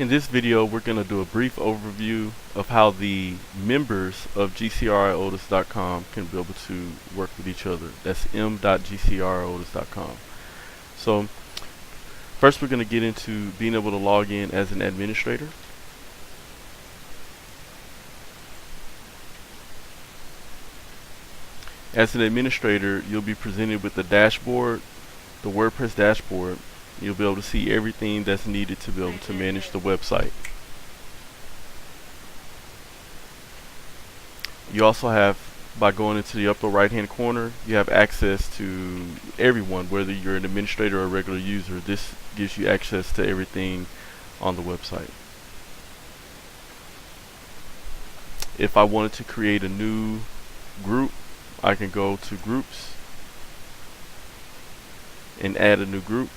In this video, we're going to do a brief overview of how the members of GCRIotas.com can be able to work with each other. That's m.gcriotas.com. So first, we're going to get into being able to log in as an administrator. As an administrator, you'll be presented with the dashboard, the WordPress dashboard. You'll be able to see everything that's needed to be able to manage the website. You also have, by going into the upper right hand corner, you have access to everyone, whether you're an administrator or a regular user. This gives you access to everything on the website. If I wanted to create a new group, I can go to groups and add a new group,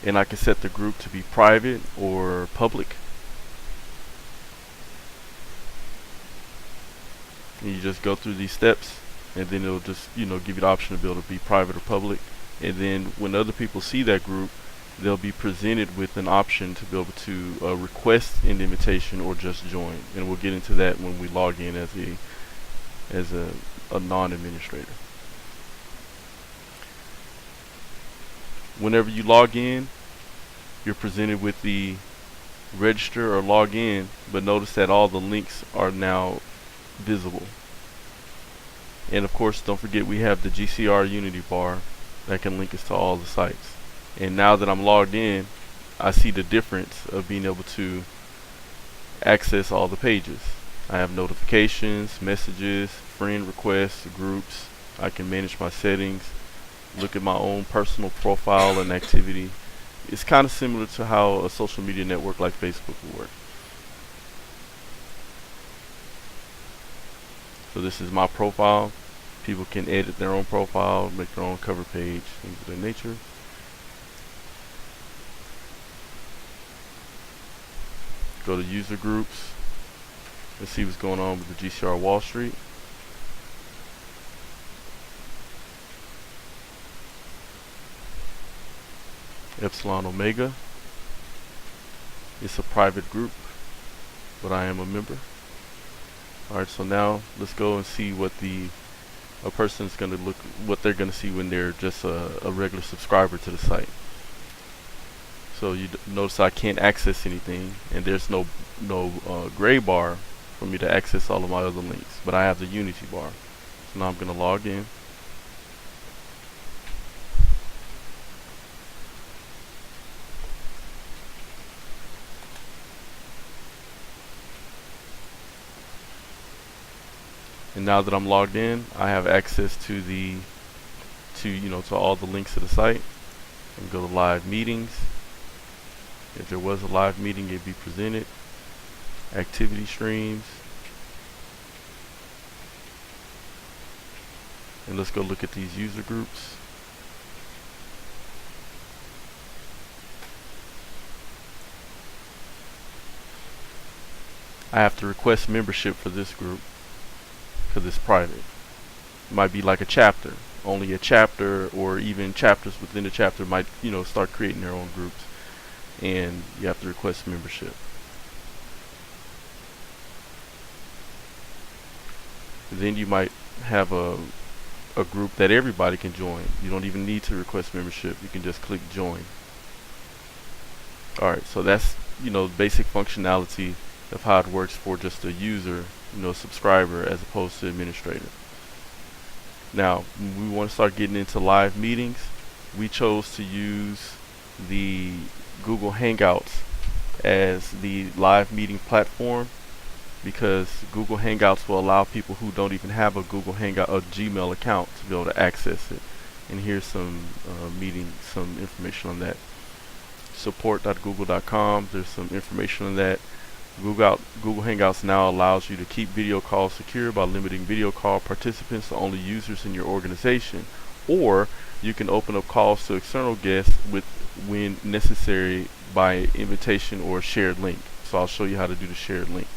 and I can set the group to be private or public. And you just go through these steps, and then it'll just give you the option to be able to be private or public. And then when other people see that group, they'll be presented with an option to be able to request an invitation or just join. And we'll get into that when we log in as a non-administrator. Whenever you log in, you're presented with the register or log in, but notice that all the links are now visible. And of course, don't forget we have the GCR Unity bar that can link us to all the sites. And now that I'm logged in, I see the difference of being able to access all the pages. I have notifications, messages, friend requests, groups. I can manage my settings, look at my own personal profile and activity. It's kind of similar to how a social media network like Facebook will work. So this is my profile. People can edit their own profile, make their own cover page, things of that nature. Go to user groups. Let's see what's going on with the GCR Wall Street. Epsilon Omega. It's a private group, but I am a member. Alright, so now let's go and see what a person's going to what they're going to see when they're just a regular subscriber to the site. So you notice I can't access anything, and there's no gray bar for me to access all of my other links, but I have the Unity bar. So now I'm going to log in. And now that I'm logged in, I have access to all the links to the site. And go to live meetings. If there was a live meeting, it'd be presented. Activity streams. And let's go look at these user groups. I have to request membership for this group because it's private. It might be like a chapter. Only a chapter or even chapters within a chapter might start creating their own groups, and you have to request membership. Then you might have a group that everybody can join. You don't even need to request membership. You can just click join. Alright, so that's basic functionality of how it works for just a user, subscriber, as opposed to administrator. Now, when we want to start getting into live meetings, we chose to use the Google Hangouts as the live meeting platform, because Google Hangouts will allow people who don't even have a Gmail account to be able to access it. And here's some information on that. Support.google.com. There's some information on that. Google Hangouts now allows you to keep video calls secure by limiting video call participants to only users in your organization, or you can open up calls to external guests when necessary by invitation or shared link. So I'll show you how to do the shared link.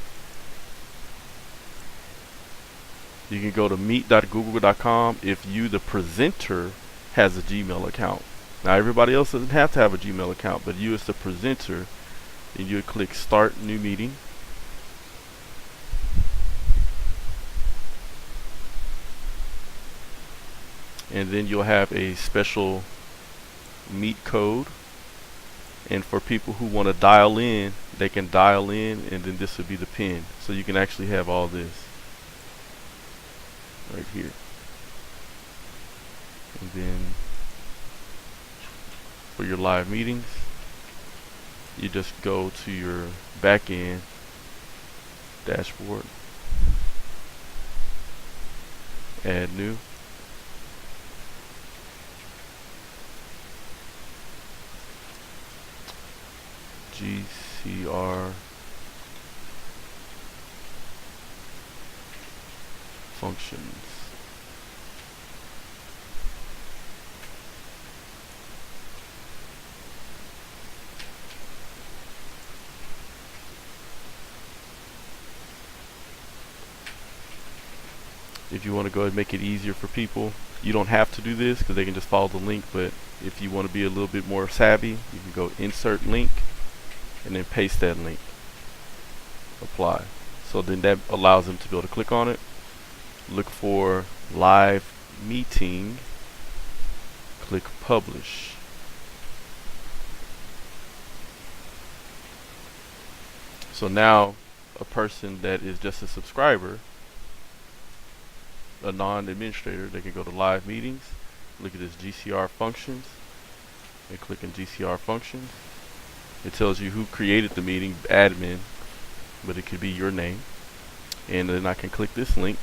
You can go to meet.google.com if you, the presenter, has a Gmail account. Now everybody else doesn't have to have a Gmail account, but you as the presenter Then you would click start new meeting. And then you'll have a special meet code. And for people who want to dial in, they can dial in, and then this would be the pin. So you can actually have all this right here. And then for your live meetings, you just go to your back end dashboard, add new, GCR functions. If you want to go ahead and make it easier for people, you don't have to do this because they can just follow the link, but if you want to be a little bit more savvy, you can go insert link and then paste that link, apply. So then that allows them to be able to click on it, look for live meeting, click publish. So now a person that is just a subscriber, a non-administrator, they can go to live meetings, look at this GCR functions, and click in GCR functions. It tells you who created the meeting, admin, but it could be your name. And then I can click this link,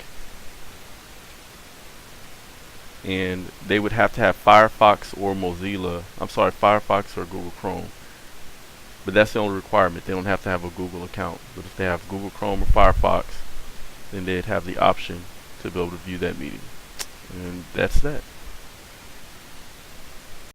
and they would have to have Firefox or Firefox or Google Chrome. But that's the only requirement. They don't have to have a Google account. But if they have Google Chrome or Firefox, then they'd have the option to be able to view that meeting. And that's that.